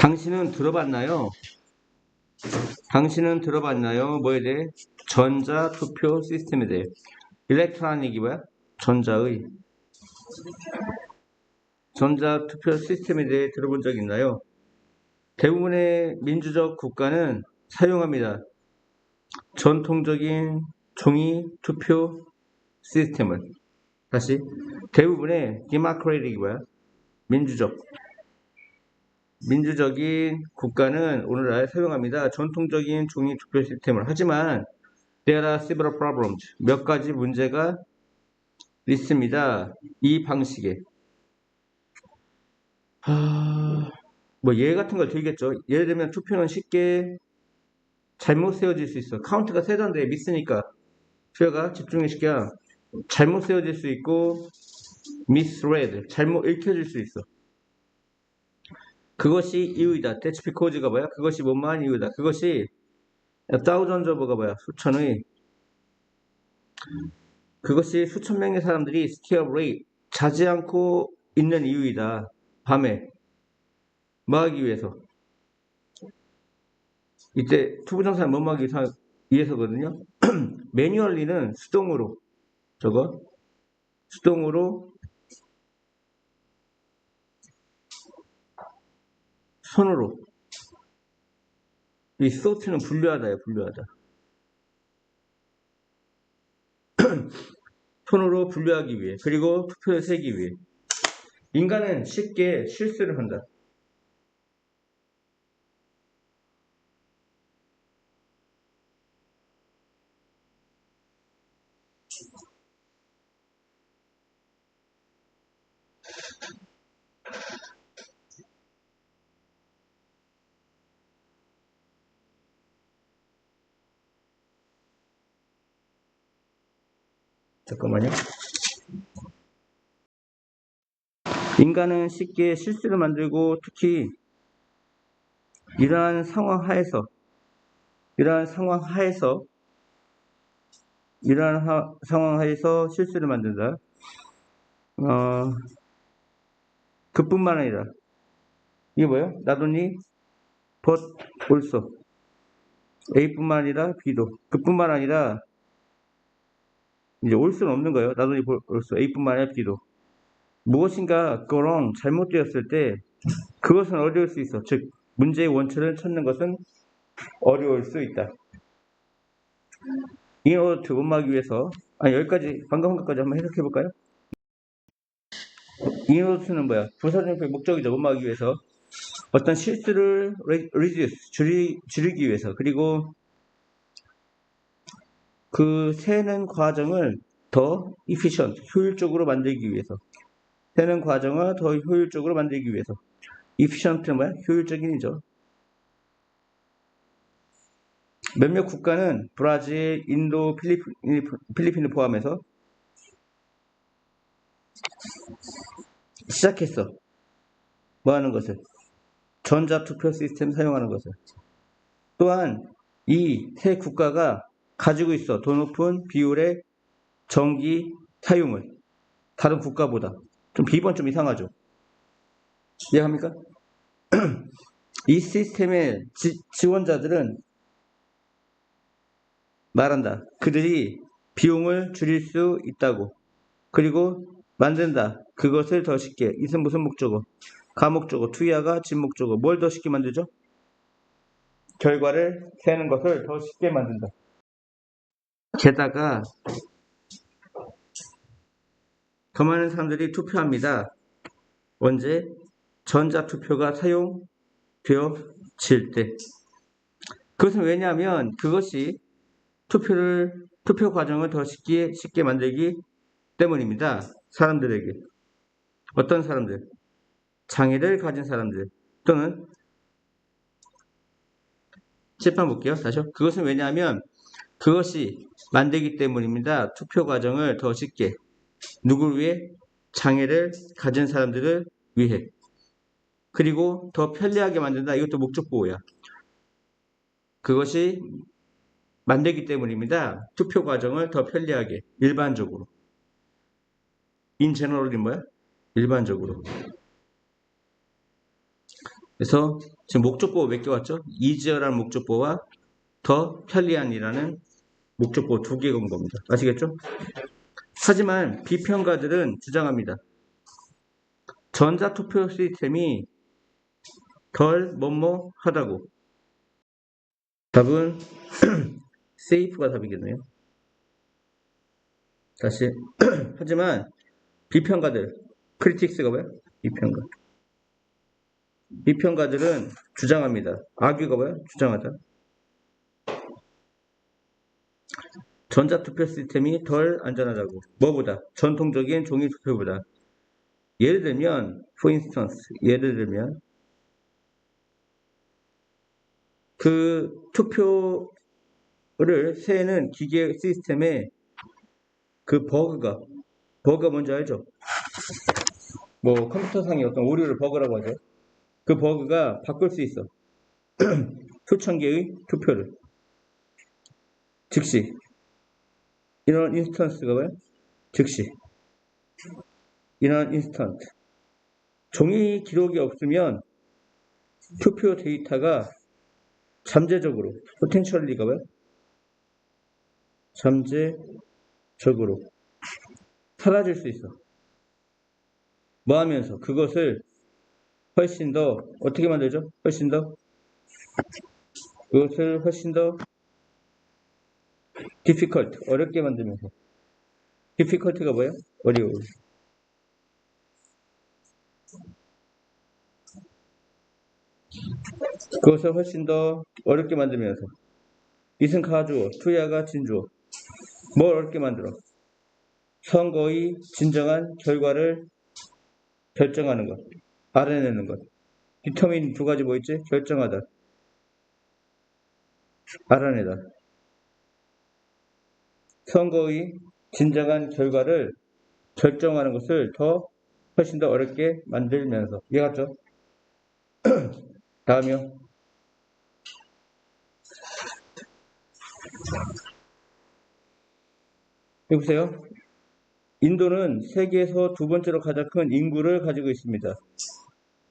당신은 들어봤나요? 당신은 들어봤나요? 뭐에 대해? 전자투표 시스템에 대해. 일렉트로닉이 뭐야? 전자투표 시스템에 대해 들어본 적 있나요? 대부분의 민주적 국가는 사용합니다. 전통적인 종이 투표 시스템을. 다시 대부분의 디모크레틱이 뭐야? 민주적인 국가는 오늘날 사용합니다. 전통적인 종이 투표 시스템을. 하지만 there are several problems. 몇 가지 문제가 있습니다. 이 방식에. 뭐 예 같은 걸 들겠죠. 예를 들면 투표는 쉽게 잘못 세워질 수 있어. 카운트가 세던데 미스니까 투표가 집중이 쉽게 잘못 세워질 수 있고 misread, 잘못 읽혀질 수 있어. 그것이 이유이다. That's because가 뭐야? 그것이 뭐뭐한 이유다. 그것이 thousands of가 뭐야? 수천의. 그것이 수천 명의 사람들이 stay up late, 자지 않고 있는 이유이다. 밤에 뭐 하기 위해서? 이때 투부정사는 뭐 하기 위해서거든요. 매뉴얼리는 수동으로 손으로. 이 소트는 분류하다예요. 분류하다. 손으로 분류하기 위해, 그리고 투표에 세기 위해. 인간은 쉽게 실수를 한다. 잠깐만요. 인간은 쉽게 실수를 만들고 특히 이러한 상황 하에서 실수를 만든다. 그뿐만 아니라 이게 뭐예요? Not only but also. A뿐만 아니라 B도. 그뿐만 아니라 이제 올 수는 없는 거예요. Not only but also. A뿐만 아니라 B도. 무엇인가 그런 잘못되었을 때 그것은 어려울 수 있어. 즉 문제의 원천을 찾는 것은 어려울 수 있다. In order to 원하기 위해서 여기까지 방금 한 것까지 한번 해석해 볼까요? in order to는 뭐야? 부사적인 목적이죠. 원하기 위해서 어떤 실수를 reduce 줄이기 위해서, 그리고 그 세는 과정을 더 efficient 효율적으로 만들기 위해서. 세는 과정을 더 효율적으로 만들기 위해서. efficient는 뭐야? 효율적인이죠. 몇몇 국가는 브라질, 인도, 필리핀을 포함해서 시작했어. 뭐 하는 것을? 전자투표 시스템 사용하는 것을. 또한 이 세 국가가 가지고 있어 더 높은 비율의 전기 사용을. 다른 국가보다. 좀 비번 좀 이상하죠? 이해합니까? 이 시스템의 지원자들은 말한다. 그들이 비용을 줄일 수 있다고. 그리고 만든다. 그것을 더 쉽게. 이것은 무슨 목적어? 가목적어. 투야가 진목적어. 뭘 더 쉽게 만들죠? 결과를 세는 것을 더 쉽게 만든다. 게다가 더 많은 사람들이 투표합니다. 언제? 전자투표가 사용되어질 때. 그것은 왜냐하면 그것이 투표 과정을 더 쉽게 만들기 때문입니다. 사람들에게. 어떤 사람들? 장애를 가진 사람들 또는 칠판 볼게요. 다시요. 그것은 왜냐하면 그것이 만들기 때문입니다. 투표 과정을 더 쉽게. 누구를 위해? 장애를 가진 사람들을 위해. 그리고 더 편리하게 만든다. 이것도 목적보호야. 그것이 만들기 때문입니다. 투표 과정을 더 편리하게. 일반적으로. in general이 뭐야? 일반적으로. 그래서 지금 목적보호 몇 개 왔죠? 이지어라는 목적보호와 더 편리한이라는 목적보호 2개 온 겁니다. 아시겠죠? 하지만 비평가들은 주장합니다. 전자투표 시스템이 덜 뭐뭐하다고. 답은 세이프가 답이겠네요. 다시 하지만 비평가들, 크리틱스가 뭐야? 비평가들은 주장합니다. 아규가 뭐야? 주장하다. 전자투표 시스템이 덜 안전하다고. 뭐보다? 전통적인 종이 투표보다. 예를 들면, for instance, 예를 들면 그 투표를 세는 기계 시스템에 그 버그가 뭔지 알죠? 뭐 컴퓨터상의 어떤 오류를 버그라고 하죠. 그 버그가 바꿀 수 있어. 수천 개의 투표를 즉시. 이런 인스턴스가 뭐야? 즉시. 이런 인스턴트. 종이 기록이 없으면 투표 데이터가 잠재적으로, 포텐셜리가 뭐야? 잠재적으로 사라질 수 있어. 뭐 하면서? 그것을 훨씬 더, 어떻게 만들죠? 그것을 훨씬 더 difficult, 어렵게 만들면서. difficult가 뭐예요? 어려워. 그것을 훨씬 더 어렵게 만들면서. 이승 가주어, 투야가 진주어. 뭘 어렵게 만들어? 선거의 진정한 결과를 결정하는 것, 알아내는 것. 디터민 2가지 뭐 있지? 결정하다, 알아내다. 선거의 진정한 결과를 결정하는 것을 훨씬 더 어렵게 만들면서. 이해갔죠? 다음이요. 여보세요? 인도는 세계에서 2번째로 가장 큰 인구를 가지고 있습니다.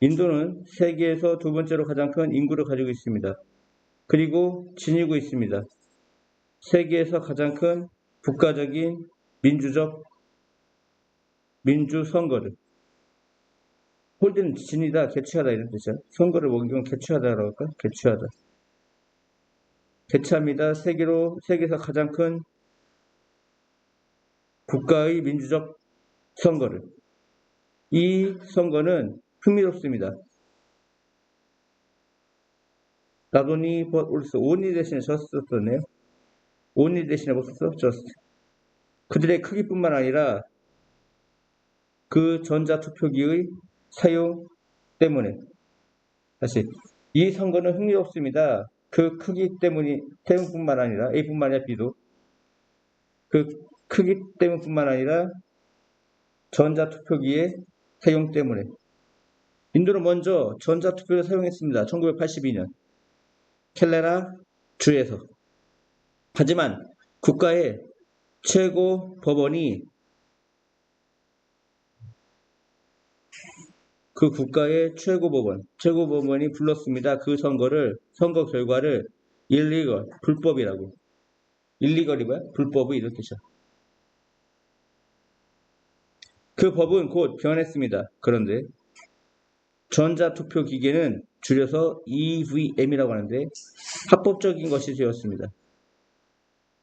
인도는 세계에서 2번째로 가장 큰 인구를 가지고 있습니다. 그리고 지니고 있습니다. 세계에서 가장 큰 국가적인 민주 선거를. 홀드는 지니다, 개최하다 이런 뜻이야. 선거를 먹은 경우 개최하다라고 할까? 개최하다. 개최합니다. 세계에서 가장 큰 국가의 민주적 선거를. 이 선거는 흥미롭습니다. Not only but also. only 대신에 just 썼네요. only 대신에 뭐 썼어? just. 그들의 크기뿐만 아니라 그 전자투표기의 사용 때문에. 다시. 이 선거는 흥미롭습니다. 그 크기 때문뿐만 아니라 A뿐만 아니라 B도 그 크기 때문뿐만 아니라 전자투표기의 사용 때문에. 인도는 먼저 전자투표를 사용했습니다. 1982년 켈레라 주에서. 하지만 국가의 최고 법원이 그 국가의 최고법원이 불렀습니다. 그 선거 결과를 illegal, 불법이라고. illegally 뭐야? 불법의 이런 뜻이야. 그 법은 곧 변했습니다. 그런데 전자투표 기계는 줄여서 EVM이라고 하는데 합법적인 것이 되었습니다.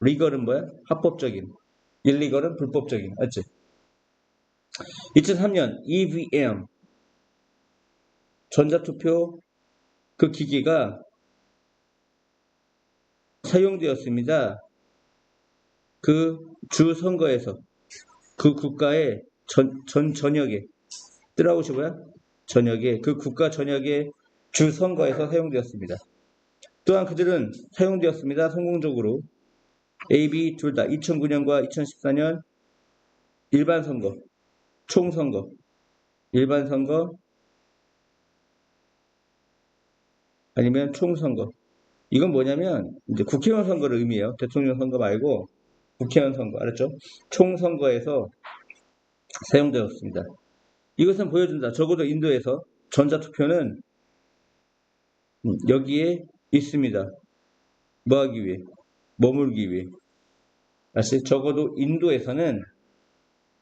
legal은 뭐야? 합법적인. illegal은 불법적인. 맞지? 2003년 EVM 전자투표 그 기기가 사용되었습니다. 그 주 선거에서 그 국가의 전역에 뜨라우시고요. 전역에 그 국가 전역의 주 선거에서 사용되었습니다. 또한 그들은 사용되었습니다. 성공적으로 A, B 둘 다 2009년과 2014년 일반 선거, 총선거, 일반 선거 아니면 총선거. 이건 뭐냐면 이제 국회의원 선거를 의미해요. 대통령 선거 말고 국회의원 선거. 알았죠? 총선거에서 사용되었습니다. 이것은 보여준다. 적어도 인도에서 전자투표는 여기에 있습니다. 뭐 하기 위해? 머물기 위해. 다시 적어도 인도에서는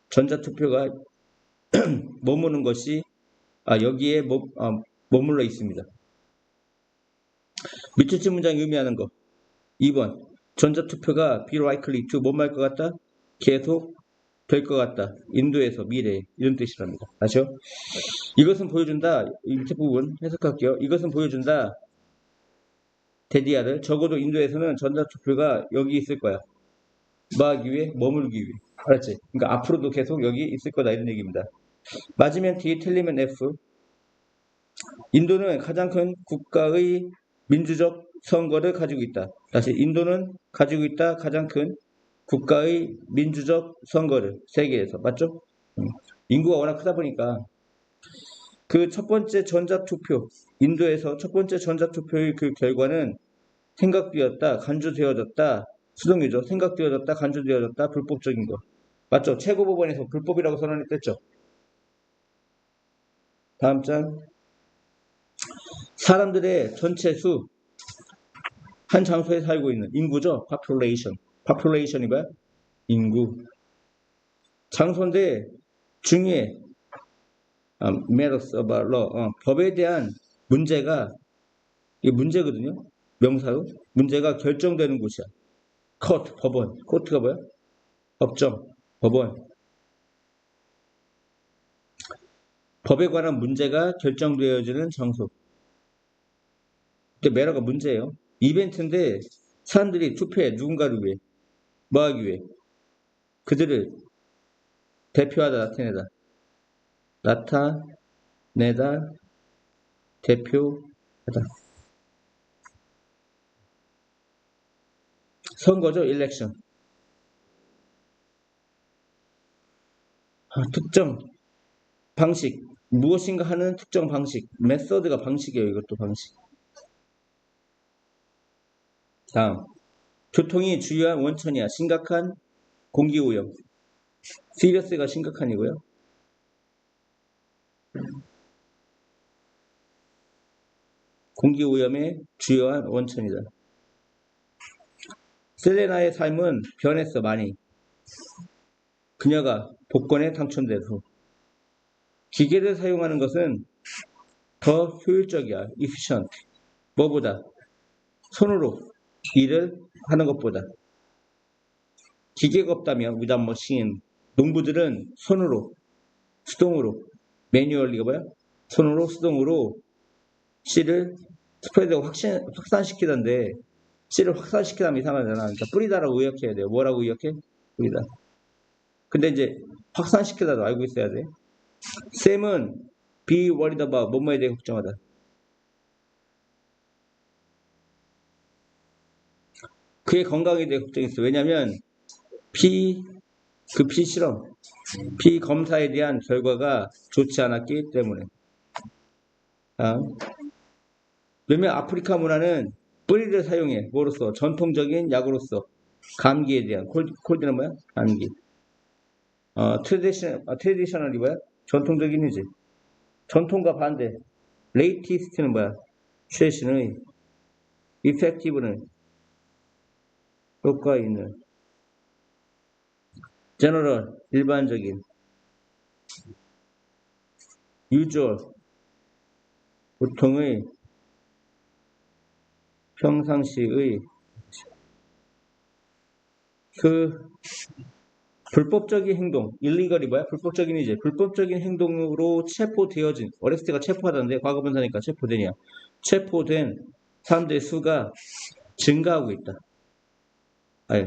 전자투표가 머무는 것이 여기에 머물러 있습니다. 밑줄 친 문장이 의미하는 거. 2번. 전자투표가 be likely to 뭐뭐 할 것 같다? 계속 될 것 같다. 인도에서 미래에 이런 뜻이랍니다. 아시죠? 이것은 보여준다. 이 밑에 부분 해석할게요. 이것은 보여준다. 데디아를 적어도 인도에서는 전자투표가 여기 있을 거야. 뭐 하기 위해? 머물기 위해. 알았지? 그러니까 앞으로도 계속 여기 있을 거다 이런 얘기입니다. 맞으면 D, 틀리면 F. 인도는 가장 큰 국가의 민주적 선거를 가지고 있다. 다시 인도는 가지고 있다. 가장 큰 국가의 민주적 선거를 세계에서. 맞죠? 인구가 워낙 크다 보니까 그 첫 번째 전자투표 인도에서 첫 번째 전자투표의 그 결과는 생각되었다. 간주되어졌다. 수동이죠. 생각되어졌다. 간주되어졌다. 불법적인 거. 맞죠? 최고법원에서 불법이라고 선언했댔죠. 다음 장. 사람들의 전체 수, 한 장소에 살고 있는 인구죠. population. population이 뭐야? 인구. 장소인데 중에 matters about law. 법에 대한 문제가 이게 문제거든요. 명사로 문제가 결정되는 곳이야. court 법원. court가 뭐야? 법정. 법원. 법에 관한 문제가 결정되어지는 장소. 매러가 문제예요. 이벤트인데 사람들이 투표해 누군가를 위해 뭐 하기 위해 그들을 대표하다 나타내다 대표하다 선거죠. 일렉션. 특정 방식 무엇인가 하는 특정 방식 메서드가 방식이에요. 이것도 방식. 다음 교통이 주요한 원천이야. 심각한 공기오염. serious가 심각한이고요. 공기오염의 주요한 원천이다. 셀레나의 삶은 변했어 많이. 그녀가 복권에 당첨된 후. 기계를 사용하는 것은 더 효율적이야. efficient. 뭐보다? 손으로 일을 하는 것보다. 기계가 없다면 without machine. 농부들은 손으로, 수동으로, 매뉴얼리가 뭐야? 손으로, 수동으로 씨를 스프레드하고 확산시키던데 씨를 확산시키다면 이상하잖아. 그러니까 뿌리다라고 의역해야 돼요. 뭐라고 의역해? 뿌리다. 근데 이제 확산시키다도 알고 있어야 돼. 쌤은 be worried about 뭐뭐에 대해 걱정하다. 그의 건강에 대해 걱정했어. 왜냐면 피 실험, 피 검사에 대한 결과가 좋지 않았기 때문에. 왜냐면 아프리카 문화는 뿌리를 사용해. 뭐로써? 전통적인 약으로서. 감기에 대한. 콜드는 뭐야? 감기. 트레디셔널이 뭐야? 전통적인이지. 전통과 반대. 레이티스트는 뭐야? 최신의. 이펙티브는 효과 있는. 제너럴, 일반적인. 유주얼, 보통의, 평상시의. 그 불법적인 행동, 일리걸이 뭐야? 불법적인이지. 불법적인 행동으로 체포되어진, 어렸을 때가 체포하던데 과거분사니까 체포되냐? 체포된 사람들의 수가 증가하고 있다.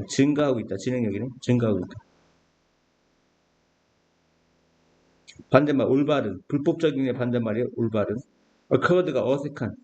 증가하고 있다. 진행력이네. 증가하고 있다. 반대말, 올바른. 불법적인의 반대말이에요. 올바른. 커드가 어색한.